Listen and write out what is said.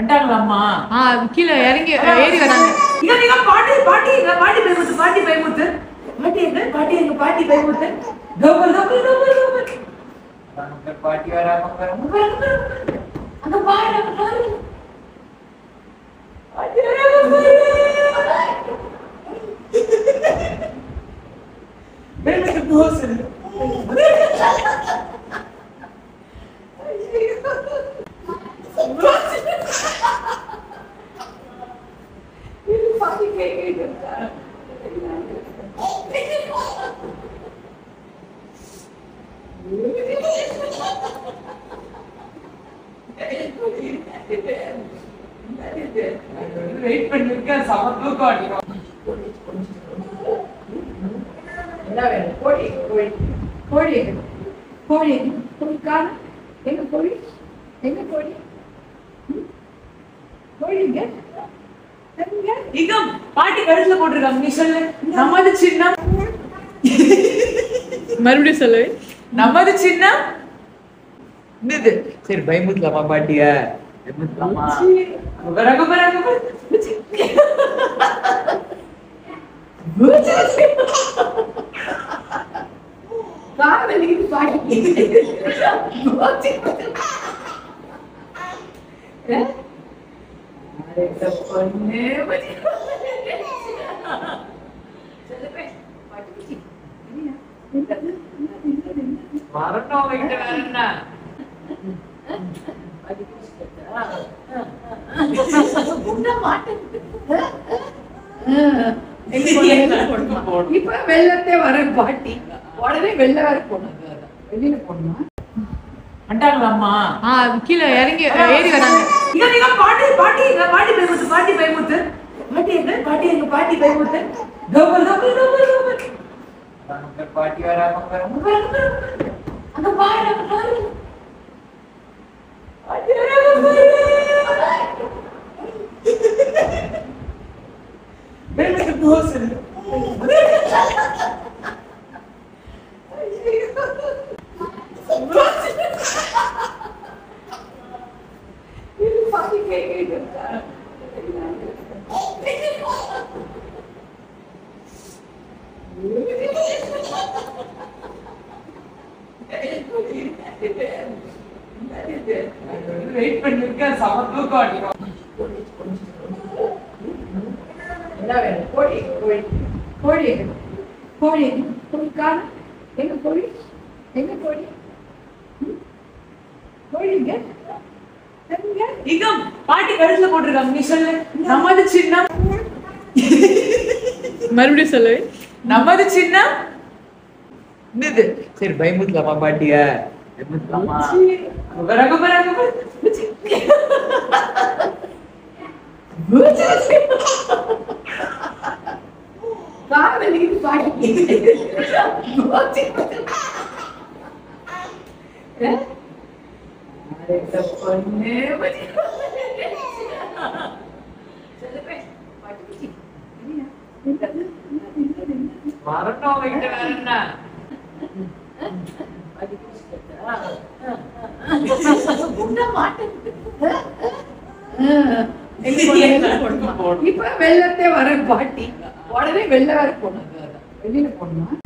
வந்துட்டாங்களாம்மா? கீழ இறங்கி ஏறி வராங்க. இங்க நீங்க பாட்டி பாட்டி எங்க பாட்டி பயமுத்து பாட்டி பயமுத்து பாட்டி எங்க பாட்டி பயமுத்து டபுள் டபுள் டபுள் டபுள் நமக்கு பாட்டி வராம வராம அங்க பாரு அங்க பாரு பாட்டி வராம பாரு எனக்கு தோசை வெயிட் பண்ணிருக்கேன். சம தூக்கம் அடிக்கும். என்ன வேணும்? கோழி கோழி கோழி கோழி கோழிக்கான எங்க கோழி எங்க கோழி கோழிங்க இங்க பாட்டி கழுத்துல போட்டிருக்காங்க. நீ சொல்லு. நமது சின்னம் மறுபடியும் சொல்லவே. நமது சின்னம் இது. சரி பயமுத்தலாமா பாட்டிய? பயமுத்தலாமா? வராங்க வராங்க காவலிக்கு பாட்டி பொண்ணு வரட்டும் வைக்கிட்ட வேற என்ன இப்ப வெள்ளத்தே வர பாட்டி உடனே வெள்ள வேற போனோம். வெளியில போனோம். வந்துட்டாங்களாம்மா? கீழ இறங்கி ஏறி வராங்க. இங்க நீங்க பாட்டி பாட்டி எங்க பாட்டி பயமுத்து பாட்டி பயமுத்து பாட்டி எங்க பாட்டி பயமுத்து டபுள் டபுள் டபுள் டபுள் நமக்கு பாட்டி வராம வராம அங்க பாரு அங்க பாரு பாட்டி வராம எனக்கு தோசை வெயிட் பண்ணிருக்கேன். சம தூக்கம் அடிக்கும். என்ன வேணும்? கோழி கோழி கோழி கோழி கோழிக்கான எங்க கோழி எங்க கோழி கோழிங்க இங்க பாட்டி கழுத்துல போட்டிருக்காங்க. நீ சொல்லு. நமது சின்னம் மறுபடியும் சொல்லவே. நமது சின்னம் இது. சரி பயமுத்தலாமா பாட்டிய? பயமுத்தலாமா? வராங்க வராங்க காவலிக்கு பாட்டி பொண்ணு வரட்டும் வைக்கிட்ட வேற என்ன இப்ப வெள்ளத்தே வர பாட்டி உடனே வெள்ள வேற போனோம். வெளியில போனோம்.